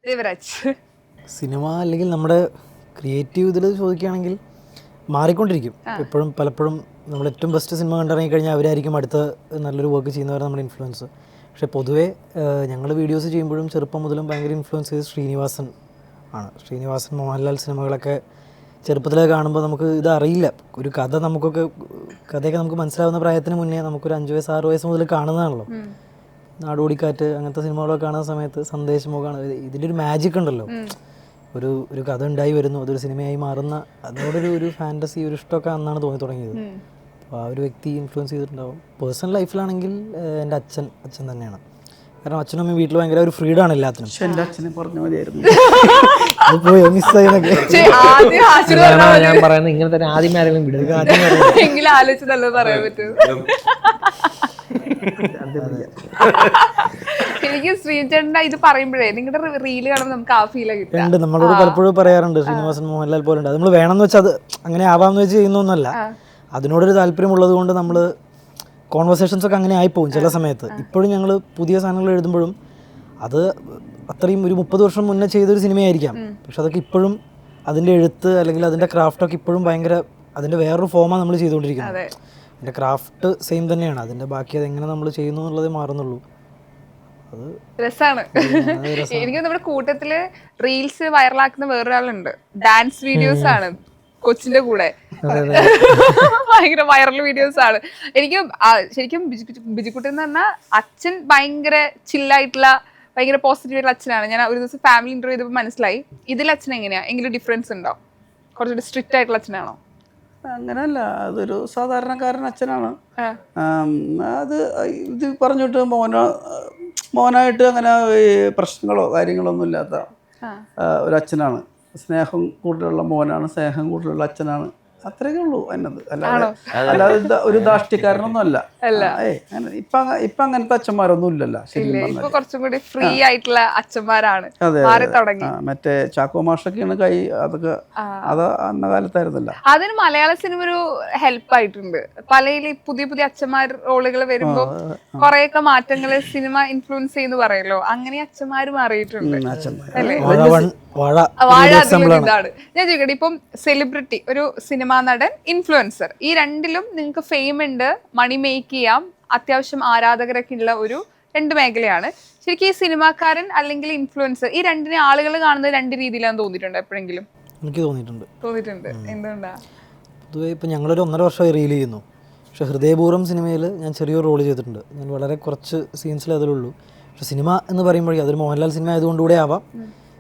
Devaraj. Cinema അല്ലെങ്കിൽ നമ്മുടെ creative ഇതിൽ ചോദിക്കുകയാണെങ്കിൽ മാറിക്കൊണ്ടിരിക്കും. എപ്പോഴും പലപ്പോഴും നമ്മൾ ഏറ്റവും ബെസ്റ്റ് സിനിമ കണ്ടിറങ്ങി കഴിഞ്ഞാൽ അവരായിരിക്കും അടുത്ത നല്ലൊരു വർക്ക് ചെയ്യുന്നവരെ നമ്മുടെ ഇൻഫ്ലുവൻസ്. പക്ഷേ പൊതുവേ ഞങ്ങൾ വീഡിയോസ് ചെയ്യുമ്പോഴും ചെറുപ്പം മുതലും ഭയങ്കര ഇൻഫ്ലുവൻസ് ചെയ്ത് ശ്രീനിവാസൻ ആണ്. ശ്രീനിവാസൻ, മോഹൻലാൽ സിനിമകളൊക്കെ ചെറുപ്പത്തിലൊക്കെ കാണുമ്പോൾ നമുക്ക് ഇതറിയില്ല, ഒരു കഥ കഥയൊക്കെ നമുക്ക് മനസ്സിലാവുന്ന പ്രായത്തിന് മുന്നേ നമുക്കൊരു 5 വയസ്സ് 6 വയസ്സ് മുതൽ കാണുന്നതാണല്ലോ. നാടോടിക്കാറ്റ് അങ്ങനത്തെ സിനിമകളൊക്കെ കാണുന്ന സമയത്ത് സന്ദേശമോ ഇതിൻ്റെ ഒരു മാജിക് ഉണ്ടല്ലോ. ഒരു കഥ ഉണ്ടായി വരുന്നു, അതൊരു സിനിമയായി മാറുന്ന അതോടൊരു ഫാൻറ്റസി, ഒരു ഇഷ്ടമൊക്കെ അന്നാണ് തോന്നി തുടങ്ങിയത്. അപ്പോൾ ആ ഒരു വ്യക്തി ഇൻഫ്ലുവൻസ് ചെയ്തിട്ടുണ്ടാവും. പേഴ്സണൽ ലൈഫിലാണെങ്കിൽ എൻ്റെ അച്ഛൻ തന്നെയാണ്. കാരണം അച്ഛനും അമ്മയും വീട്ടിൽ ഭയങ്കര ഒരു ഫ്രീഡം ആണ് എല്ലാത്തിനും. എൻ്റെ അച്ഛനെ പറഞ്ഞ മതിയായിരുന്നു. ഞാൻ പറയുന്നത് ഇങ്ങനെ തന്നെ ആദ്യം ആരെങ്കിലും വിടുക, ആലോചിച്ച് നല്ലത് പറയാൻ പറ്റൂ. എനിക്ക് ശ്രീചേട്ടൻ്റെ ഇത് പറയുമ്പോഴേ നിങ്ങളുടെ റീല് കാണുമ്പോൾ നമുക്ക് ആ ഫീൽ കിട്ടും. നമ്മളോട് പലപ്പോഴും പറയാറുണ്ട് ശ്രീനിവാസൻ, മോഹൻലാൽ പോലെ ഉണ്ട്. അത് നമ്മൾ വേണമെന്ന് വെച്ചാൽ അത് അങ്ങനെ ആവാമെന്ന് വെച്ച് ചെയ്യുന്നൊന്നുമല്ല. അതിനോടൊരു താല്പര്യമുള്ളത് കൊണ്ട് നമ്മൾ കോൺവെർസേഷൻസ് ഒക്കെ അങ്ങനെ ആയിപ്പോവും ചില സമയത്ത്. ഇപ്പോഴും ഞങ്ങൾ പുതിയ സാധനങ്ങൾ എഴുതുമ്പോഴും അത് അത്രയും ഒരു 30 വർഷം മുന്നേ ചെയ്തൊരു സിനിമയായിരിക്കാം. പക്ഷെ അതൊക്കെ ഇപ്പോഴും അതിൻ്റെ എഴുത്ത് അല്ലെങ്കിൽ അതിൻ്റെ ക്രാഫ്റ്റൊക്കെ ഇപ്പോഴും ഭയങ്കര അതിൻ്റെ വേറൊരു ഫോമാണ് നമ്മൾ ചെയ്തുകൊണ്ടിരിക്കുന്നത്. അതിൻ്റെ ക്രാഫ്റ്റ് സെയിം തന്നെയാണ്, അതിൻ്റെ ബാക്കി അതെങ്ങനെ നമ്മൾ ചെയ്യുന്നു എന്നുള്ളതേ മാറുന്നുള്ളൂ. അത് രസമാണ്. എനിക്ക് നമ്മുടെ കൂട്ടത്തില് റീൽസ് വൈറലാക്കുന്ന വേറൊരാളുണ്ട്. ഡാൻസ് വീഡിയോസ് ആണ് കൊച്ചിന്റെ കൂടെ, ഭയങ്കര വൈറൽ വീഡിയോസ് ആണ്. എനിക്ക് ശരിക്കും ബിജുക്കുട്ടി എന്ന് പറഞ്ഞാൽ അച്ഛൻ ഭയങ്കര ചില്ലായിട്ടുള്ള ഭയങ്കര പോസിറ്റീവ് ആയിട്ടുള്ള അച്ഛനാണ്. ഞാൻ ഒരു ദിവസം ഫാമിലി ഇന്റർവ്യൂ ചെയ്തപ്പോൾ മനസ്സിലായി. ഇതിൽ അച്ഛൻ എങ്ങനെയാ, എങ്കിലും ഡിഫറൻസ് ഉണ്ടോ? കുറച്ചുകൂടി സ്ട്രിക്റ്റ് ആയിട്ടുള്ള അച്ഛനാണോ? അങ്ങനെയല്ല, അതൊരു സാധാരണക്കാരൻ അച്ഛനാണ്. അത് ഇത് പറഞ്ഞിട്ട് മോനായിട്ട് അങ്ങനെ പ്രശ്നങ്ങളോ കാര്യങ്ങളൊന്നും ഇല്ലാത്ത ഒരു അച്ഛനാണ്. സ്നേഹം കൂടുതലുള്ള മോനാണ്, സ്നേഹം കൂടുതലുള്ള അച്ഛനാണ്. അത്രയൊക്കെ ഉള്ളൂ അതിനകത്ത്. അല്ലാതെ ഒരു ധാർഷ്ട്യക്കാരനൊന്നും അല്ല. ഇപ്പൊ അങ്ങനത്തെ അച്ഛന്മാരൊന്നും ഇല്ലല്ലോ. കുറച്ചും കൂടി ഫ്രീ ആയിട്ടുള്ള അച്ഛന്മാരാണ്. മറ്റേ ചാക്കോ മാഷൊക്കെയാണ് കൈ, അതൊക്കെ അത് അന്ന കാലത്തായിരുന്നല്ലോ. അതിന് മലയാള സിനിമ ഒരു ഹെൽപ്പ് ആയിട്ടുണ്ട്. പലയില് പുതിയ പുതിയ അച്ഛന്മാർ റോളുകൾ വരുമ്പോ കൊറേയൊക്കെ മാറ്റങ്ങള് സിനിമ ഇൻഫ്ലുവൻസ് ചെയ്യുന്നു പറയല്ലോ. അങ്ങനെ അച്ഛന്മാര് മാറിയിട്ടുണ്ട്. ഇതാണ് ഞാൻ ചോദിക്കട്ടെ, ഇപ്പം സെലിബ്രിറ്റി, ഒരു സിനിമാ നടൻ, ഇൻഫ്ലുവൻസർ, ഈ രണ്ടിലും നിങ്ങൾക്ക് ഫെയിം ഉണ്ട്, മണി മേക്ക് ചെയ്യാം, അത്യാവശ്യം ആരാധകരൊക്കെ ഉള്ള ഒരു 2 മേഖലയാണ്. ശരിക്കും ഈ സിനിമാക്കാരൻ അല്ലെങ്കിൽ ഇൻഫ്ലുവൻസർ, ഈ രണ്ടിനെ ആളുകൾ കാണുന്നത് 2 രീതിയിലാണെന്ന് തോന്നിയിട്ടുണ്ട് എപ്പോഴെങ്കിലും? എനിക്ക് തോന്നിയിട്ടുണ്ട്. എന്തുകൊണ്ടാ? പൊതുവെ ഇപ്പം ഞങ്ങളൊരു 1.5 വർഷമായി റീൽ ചെയ്യുന്നു. പക്ഷേ ഹൃദയപൂർവ്വം സിനിമയിൽ ഞാൻ ചെറിയൊരു റോൾ ചെയ്തിട്ടുണ്ട്. ഞാൻ വളരെ കുറച്ച് സീൻസിൽ അതിലുള്ളൂ. പക്ഷെ സിനിമ എന്ന് പറയുമ്പോഴേക്കും അതൊരു മോഹൻലാൽ സിനിമ ആയതുകൊണ്ടുകൂടെ ആവാം.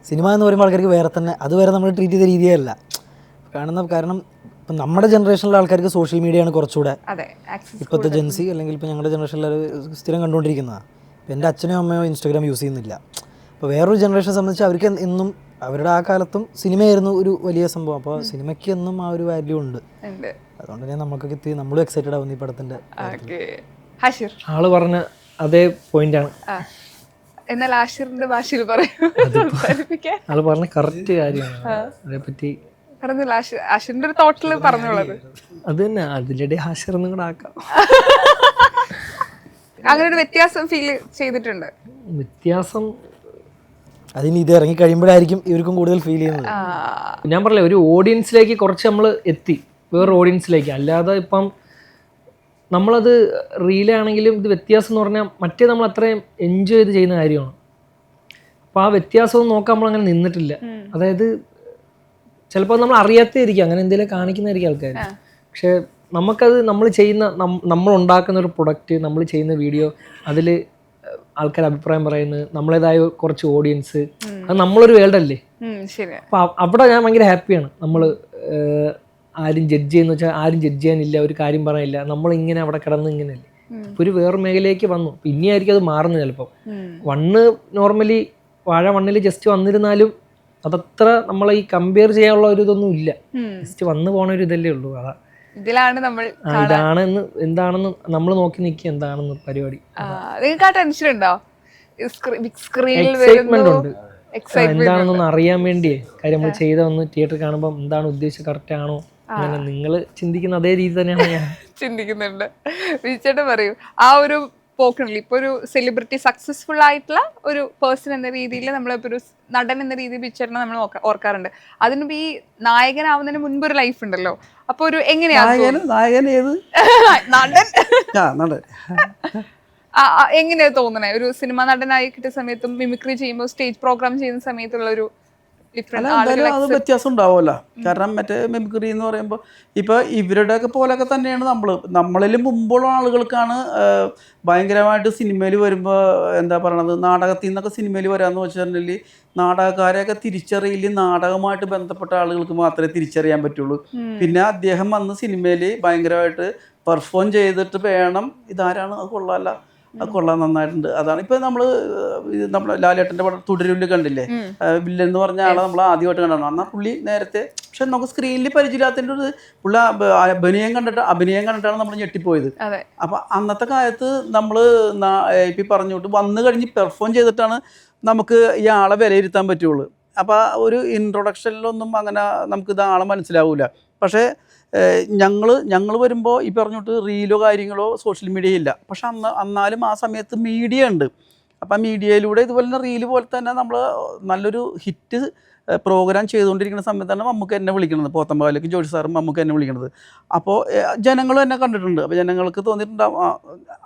സിനിമ എന്ന് പറയുമ്പോൾ ആൾക്കാർക്ക് വേറെ തന്നെ, അതുവരെ നമ്മൾ ട്രീറ്റ് ചെയ്ത രീതിയല്ല കാരണം ഇപ്പം നമ്മുടെ ജനറേഷനിലെ ആൾക്കാർക്ക് സോഷ്യൽ മീഡിയയാണ് കുറച്ചുകൂടെ ഇപ്പോഴത്തെ ജെൻസി, അല്ലെങ്കിൽ ഇപ്പോൾ ഞങ്ങളുടെ ജനറേഷനിൽ സ്ഥിരം കണ്ടുകൊണ്ടിരിക്കുന്നതാണ്. ഇപ്പം എൻ്റെ അച്ഛനോ അമ്മയോ ഇൻസ്റ്റാഗ്രാം യൂസ് ചെയ്യുന്നില്ല. അപ്പോൾ വേറൊരു ജനറേഷനെ സംബന്ധിച്ച് അവർക്ക് എന്നും അവരുടെ ആ കാലത്തും സിനിമയായിരുന്നു ഒരു വലിയ സംഭവം. അപ്പോൾ സിനിമയ്ക്ക് എന്നും ആ ഒരു വാല്യൂ ഉണ്ട്. അതുകൊണ്ട് തന്നെ നമുക്കൊക്കെ നമ്മളും എക്സൈറ്റഡ് ആവുന്നു ഈ പടത്തിൻ്റെ. ആള് പറഞ്ഞ അതേ പോയിന്റാണ്. എന്നാൽ ആഷിറിന്റെ ഭാഷയിൽ പറയൂ. ആള് പറഞ്ഞ കറക്റ്റ് കാര്യമാണ്. അതേപറ്റി പറഞ്ഞില്ല, ആഷിറിന്റെ ഒരു തോട്ടില് പറഞ്ഞോളത്. അത് തന്നെ, അതിലിടെ ആഷിർ ഒന്നും കൂടെ ആക്കാം. അങ്ങനെ ഒരു വ്യത്യാസം ഫീൽ ചെയ്തിട്ടുണ്ട്. വ്യത്യാസം അതിന് ഇത് ഇറങ്ങി കഴിയുമ്പോഴായിരിക്കും ഇവർക്കും കൂടുതൽ ഫീൽ ചെയ്യുന്നത്. ഞാൻ പറഞ്ഞില്ലേ, ഒരു ഓഡിയൻസിലേക്ക് കുറച്ച് നമ്മൾ എത്തി, വേറൊരു ഓഡിയൻസിലേക്ക്. അല്ലാതെ ഇപ്പം നമ്മളത് റീലാണെങ്കിലും ഇത് വ്യത്യാസം എന്ന് പറഞ്ഞാൽ മറ്റേ നമ്മൾ അത്രയും എൻജോയ് ചെയ്ത് ചെയ്യുന്ന കാര്യമാണ്. അപ്പോൾ ആ വ്യത്യാസമൊന്നും നോക്കാൻ നമ്മളങ്ങനെ നിന്നിട്ടില്ല. അതായത് ചിലപ്പോൾ നമ്മൾ അറിയാത്തതായിരിക്കും, അങ്ങനെ എന്തെങ്കിലും കാണിക്കുന്നതായിരിക്കും ആൾക്കാർ. പക്ഷേ നമുക്കത് നമ്മൾ ഉണ്ടാക്കുന്ന ഒരു പ്രൊഡക്റ്റ്, നമ്മൾ ചെയ്യുന്ന വീഡിയോ, അതിൽ ആൾക്കാർ അഭിപ്രായം പറയുന്നത്, നമ്മളേതായ കുറച്ച് ഓഡിയൻസ്, അത് നമ്മളൊരു വേൾഡല്ലേ. അപ്പോൾ അവിടെ ഞാൻ ഭയങ്കര ഹാപ്പിയാണ്. നമ്മൾ ആരും ജഡ്ജ് ചെയ്യുന്ന വെച്ചാൽ ആരും ജഡ്ജ് ചെയ്യാനില്ല, ഒരു കാര്യം പറയാനില്ല, നമ്മളിങ്ങനെ അവിടെ കിടന്ന് ഇങ്ങനെയല്ലേ. ഇപ്പോൾ ഒരു വേറെ മേഖലയിലേക്ക് വന്നു. ഇനിയായിരിക്കും അത് മാറുന്നത്. ചിലപ്പോൾ നോർമലി വാഴ 1 ജസ്റ്റ് വന്നിരുന്നാലും അതത്ര നമ്മളെ ഈ കമ്പയർ ചെയ്യാനുള്ള ഒരു ഇതൊന്നും ഇല്ല. ജസ്റ്റ് വന്നു പോണ ഒരു ഇതല്ലേ ഉള്ളൂ. ഇതാണെന്ന് എന്താണെന്ന് നമ്മൾ നോക്കി നിൽക്കുക, എന്താണെന്ന് പരിപാടി. എക്സൈറ്റ്മെന്റ് ഉണ്ട്, എന്താണെന്നൊന്ന് അറിയാൻ വേണ്ടിയേ. കാര്യം നമ്മൾ ചെയ്തൊന്ന് തിയേറ്ററിൽ കാണുമ്പോൾ എന്താണ് ഉദ്ദേശിച്ചത്, കറക്റ്റ് ആണോ, നിങ്ങൾ ചിന്തിക്കുന്ന അതേ രീതി തന്നെയാണ് ഞാൻ ചിന്തിക്കുന്നുണ്ട്. വിളിച്ചേട്ടൻ പറയൂ, ആ ഒരു പോക്കണില്ല. ഇപ്പൊ ഒരു സെലിബ്രിറ്റി സക്സസ്ഫുൾ ആയിട്ടുള്ള ഒരു പേഴ്സൺ എന്ന രീതിയിൽ നമ്മളിപ്പോ ഒരു നടൻ എന്ന രീതിയിൽ പിക്ചറിനെ നമ്മൾ ഓർക്കാറുണ്ട്. അതിനുമ്പ് ഈ നായകനാവുന്നതിന് മുൻപ് ഒരു ലൈഫ് ഉണ്ടല്ലോ. അപ്പൊ ഒരു എങ്ങനെയാ നായകൻ ഏത് നടൻ നടൻ എങ്ങനെയാ തോന്നണേ ഒരു സിനിമ നടനായി കിട്ടിയ സമയത്തും മിമിക്രി ചെയ്യുമ്പോൾ സ്റ്റേജ് പ്രോഗ്രാം ചെയ്യുന്ന സമയത്തുള്ള ഒരു എന്തായാലും അത് വ്യത്യാസം ഉണ്ടാവുമല്ലോ. കാരണം മറ്റേ മിമിക്രി എന്ന് പറയുമ്പോൾ ഇപ്പൊ ഇവരുടെയൊക്കെ പോലെയൊക്കെ തന്നെയാണ് നമ്മളിൽ മുമ്പുള്ള ആളുകൾക്കാണ് ഭയങ്കരമായിട്ട് സിനിമയിൽ വരുമ്പോൾ എന്താ പറയണത്, നാടകത്തിൽ നിന്നൊക്കെ സിനിമയിൽ വരാമെന്ന് വെച്ചിട്ടുണ്ടെങ്കിൽ നാടകക്കാരെയൊക്കെ തിരിച്ചറിയില്ല, നാടകമായിട്ട് ബന്ധപ്പെട്ട ആളുകൾക്ക് മാത്രമേ തിരിച്ചറിയാൻ പറ്റുള്ളൂ. പിന്നെ അദ്ദേഹം വന്ന് സിനിമയിൽ ഭയങ്കരമായിട്ട് പെർഫോം ചെയ്തിട്ട് വേണം ഇതാരാണ് അത് കൊള്ളാമല്ല, അത് കൊള്ളാൻ നന്നായിട്ടുണ്ട്. അതാണ് ഇപ്പൊ നമ്മുടെ ലാലേട്ടന്റെ പടം തുടരൂല് കണ്ടില്ലേ, വില്ലൻ എന്ന് പറഞ്ഞ ആളെ നമ്മൾ ആദ്യമായിട്ട് കണ്ടാണ്. എന്നാൽ പുള്ളി നേരത്തെ പക്ഷെ നമുക്ക് സ്ക്രീനിൽ പരിചയമില്ലാത്തതിൻ്റെ ഒരു പുള്ളി അഭിനയം കണ്ടിട്ടാണ് നമ്മൾ ഞെട്ടിപ്പോയത്. അപ്പൊ അന്നത്തെ കാലത്ത് നമ്മൾ ഇപ്പം പറഞ്ഞോട്ട് വന്നു കഴിഞ്ഞ് പെർഫോം ചെയ്തിട്ടാണ് നമുക്ക് ഈ ആളെ വിലയിരുത്താൻ പറ്റുള്ളൂ. അപ്പോൾ ഒരു ഇൻട്രൊഡക്ഷനിലൊന്നും അങ്ങനെ നമുക്ക് ഇത് ആളെ മനസ്സിലാവില്ല. പക്ഷേ ഞങ്ങൾ വരുമ്പോൾ ഈ പറഞ്ഞിട്ട് റീലോ കാര്യങ്ങളോ സോഷ്യൽ മീഡിയ ഇല്ല. പക്ഷെ എന്നാലും ആ സമയത്ത് മീഡിയ ഉണ്ട്. അപ്പം മീഡിയയിലൂടെ ഇതുപോലെ തന്നെ റീല് പോലെ തന്നെ നമ്മൾ നല്ലൊരു ഹിറ്റ് പ്രോഗ്രാം ചെയ്തുകൊണ്ടിരിക്കുന്ന സമയത്താണ് മമ്മൂക്ക എന്നെ വിളിക്കുന്നത്. പോത്തമ്പാലേക്ക് ജോഷി സാറും മമ്മൂക്ക എന്നെ വിളിക്കുന്നത്. അപ്പോൾ ജനങ്ങളും എന്നെ കണ്ടിട്ടുണ്ട്. അപ്പോൾ ജനങ്ങൾക്ക് തോന്നിയിട്ടുണ്ടാവും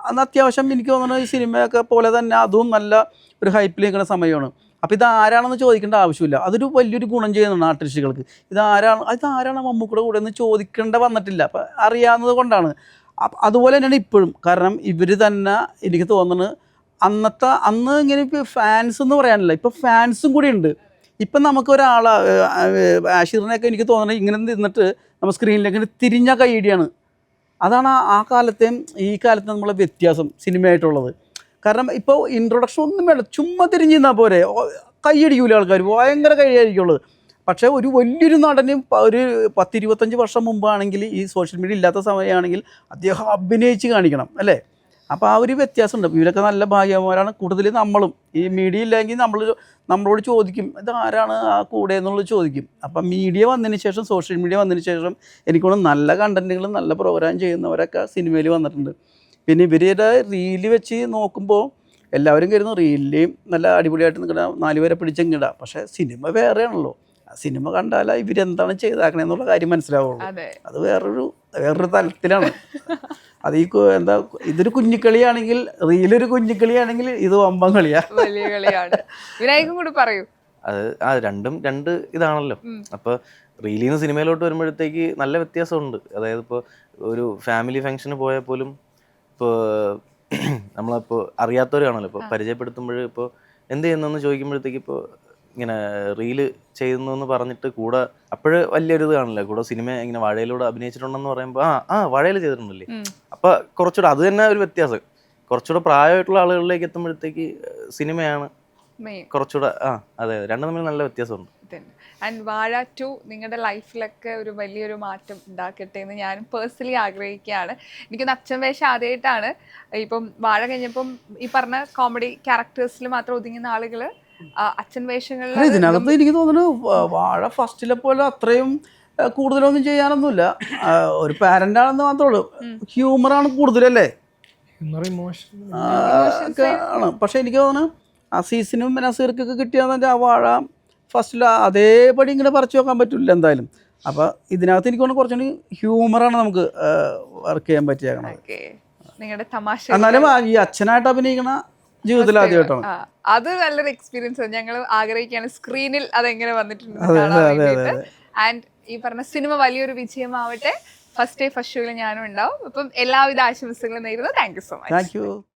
അന്ന് അത്യാവശ്യം എനിക്ക് തോന്നുന്നത് ഈ സിനിമയൊക്കെ പോലെ തന്നെ അതും നല്ല ഒരു ഹൈപ്പിൽ നിൽക്കുന്ന സമയമാണ്. അപ്പോൾ ഇതാരാണെന്ന് ചോദിക്കേണ്ട ആവശ്യമില്ല. അതൊരു വലിയൊരു ഗുണം ചെയ്യുന്നുണ്ട് ആർട്ടിസ്റ്റുകൾക്ക്. ഇതാരാണ് മമ്മൂക്കയുടെ കൂടെ എന്ന് ചോദിക്കേണ്ട വന്നിട്ടില്ല. അപ്പം അറിയാവുന്നത് കൊണ്ടാണ്. അതുപോലെ തന്നെയാണ് ഇപ്പോഴും. കാരണം ഇവർ തന്നെ എനിക്ക് തോന്നുന്നത് അന്ന് ഇങ്ങനെ ഇപ്പോൾ ഫാൻസ് എന്ന് പറയാനില്ല, ഇപ്പോൾ ഫാൻസും കൂടി ഉണ്ട്. ഇപ്പം നമുക്ക് ഒരാളെ ആഷിറിനെയൊക്കെ എനിക്ക് തോന്നുന്നത് ഇങ്ങനെ നിന്നിട്ട് നമ്മൾ സ്ക്രീനിലേക്ക് തിരിഞ്ഞ കൈയിടിയാണ്. അതാണ് ആ കാലത്തെയും ഈ കാലത്തെ നമ്മളെ വ്യത്യാസം സിനിമയായിട്ടുള്ളത്. കാരണം ഇപ്പോൾ ഇൻട്രൊഡക്ഷൻ ഒന്നും വേണ്ട, ചുമ്മാ തിരിഞ്ഞ് നിന്നാൽ പോരെ, കൈയടിക്കൂല ആൾക്കാർ, ഭയങ്കര കൈയടിക്കുള്ളൂ. പക്ഷേ ഒരു വലിയൊരു നടനും ഒരു 10-25 വർഷം മുമ്പാണെങ്കിൽ ഈ സോഷ്യൽ മീഡിയ ഇല്ലാത്ത സമയമാണെങ്കിൽ അദ്ദേഹം അഭിനയിച്ച് കാണിക്കണം അല്ലേ. അപ്പോൾ ആ ഒരു വ്യത്യാസമുണ്ട്. ഇവരൊക്കെ നല്ല ഭാഗ്യവാന്മാരാണ്. കൂടുതൽ നമ്മളും ഈ മീഡിയ ഇല്ലെങ്കിൽ നമ്മളോട് ചോദിക്കും ഇതാരാണ് ആ കൂടെ എന്നുള്ളത് ചോദിക്കും. അപ്പം മീഡിയ വന്നതിന് ശേഷം, സോഷ്യൽ മീഡിയ വന്നതിന് ശേഷം എനിക്കൊന്ന് നല്ല കണ്ടൻറ്റുകളും നല്ല പ്രോഗ്രാം ചെയ്യുന്നവരൊക്കെ സിനിമയിൽ വന്നിട്ടുണ്ട്. പിന്നെ ഇവരുടെ റീല് വെച്ച് നോക്കുമ്പോൾ എല്ലാവരും കരുതുന്നു റീലിലെയും നല്ല അടിപൊളിയായിട്ട് നിൽക്കുന്ന 4 പേരെ പിടിച്ചെങ്കിടാം. പക്ഷേ സിനിമ വേറെയാണല്ലോ. സിനിമ കണ്ടാൽ ഇവരെന്താണ് ചെയ്താക്കണേ എന്നുള്ള കാര്യം മനസ്സിലാവുള്ളൂ. അത് വേറൊരു തലത്തിലാണ്. അത് ഇതൊരു കുഞ്ഞിക്കളിയാണെങ്കിൽ, റീലൊരു കുഞ്ഞിക്കളിയാണെങ്കിൽ ഇത് വമ്പൻ കളിയാണ്, വലിയ കളിയാണ്. വിനായകും കൂടി പറയൂ. അത് രണ്ടും രണ്ട് ഇതാണല്ലോ. അപ്പോൾ റീലിൽ നിന്ന് സിനിമയിലോട്ട് വരുമ്പോഴത്തേക്ക് നല്ല വ്യത്യാസമുണ്ട്. അതായത് ഇപ്പോൾ ഒരു ഫാമിലി ഫംഗ്ഷന് പോയാൽ പോലും ഇപ്പോൾ നമ്മളിപ്പോൾ അറിയാത്തവർ കാണല്ലോ, ഇപ്പോൾ പരിചയപ്പെടുത്തുമ്പോൾ ഇപ്പോൾ എന്ത് ചെയ്യുന്നതെന്ന് ചോദിക്കുമ്പോഴത്തേക്ക് ഇപ്പോൾ ഇങ്ങനെ റീല് ചെയ്യുന്നതെന്ന് പറഞ്ഞിട്ട് കൂടെ അപ്പോഴ് വലിയൊരു ഇത് കാണില്ല. കൂടെ സിനിമ ഇങ്ങനെ വാഴയിലൂടെ അഭിനയിച്ചിട്ടുണ്ടെന്ന് പറയുമ്പോൾ വാഴയിൽ ചെയ്തിട്ടുണ്ടല്ലേ. അപ്പോൾ കുറച്ചുകൂടെ അത് തന്നെ ഒരു വ്യത്യാസം. കുറച്ചുകൂടെ പ്രായമായിട്ടുള്ള ആളുകളിലേക്ക് എത്തുമ്പോഴത്തേക്ക് സിനിമയാണ് കുറച്ചുകൂടെ അതെ, രണ്ടും തമ്മിൽ നല്ല വ്യത്യാസമുണ്ട്. ആൻഡ് വാഴ 2 നിങ്ങളുടെ ലൈഫിലൊക്കെ ഒരു വലിയൊരു മാറ്റം ഉണ്ടാക്കട്ടെ എന്ന് ഞാൻ പേഴ്സണലി ആഗ്രഹിക്കുകയാണ്. എനിക്കൊന്ന് അച്ഛൻ വേഷം ആദ്യമായിട്ടാണ്. ഇപ്പം വാഴ കഴിഞ്ഞപ്പം ഈ പറഞ്ഞ കോമഡി ക്യാരക്ടേഴ്സിൽ മാത്രം ഒതുങ്ങുന്ന ആളുകൾ അച്ഛൻ വേഷങ്ങളിൽ ഇതിനകത്ത് എനിക്ക് തോന്നുന്നു വാഴ ഫസ്റ്റിലെ പോലെ അത്രയും കൂടുതലൊന്നും ചെയ്യാനൊന്നുമില്ല. ഒരു പാരന്റ് ആണെന്ന് മാത്രമേ ഉള്ളൂ. ഹ്യൂമറാണ് കൂടുതലല്ലേ ആണ്. പക്ഷെ എനിക്ക് തോന്നുന്നു അസീസിനും നസീർക്കൊക്കെ കിട്ടിയാന്ന് ആ വാഴ ഫസ്റ്റിൽ അതേപടി ഇങ്ങനെ പറിച്ചു നോക്കാൻ പറ്റില്ല എന്തായാലും. അപ്പോൾ ഇതിനകത്ത് എനിക്ക് തോന്നുന്നു കുറച്ചുകൂടി ഹ്യൂമറാണ് നമുക്ക് വർക്ക് ചെയ്യാൻ പറ്റിയേക്കണത്. എന്നാലും ഈ അച്ഛനായിട്ട് അഭിനയിക്കണ ജീവിതത്തിൽ ആദ്യമായിട്ടാണ്. അത് നല്ലൊരു എക്സ്പീരിയൻസ്. ഞങ്ങൾ ആഗ്രഹിക്കുകയാണ് സ്ക്രീനിൽ അതെങ്ങനെ വന്നിട്ടുണ്ട്. ആൻഡ് ഈ പറഞ്ഞ സിനിമ വലിയൊരു വിജയമാവട്ടെ. ഫസ്റ്റ് ഡേ ഫസ്റ്റ് ഷോയിൽ ഞാനും ഉണ്ടാവും. അപ്പം എല്ലാവിധ ആശംസകളും നേരുന്നു. Thank you so much. Thank you.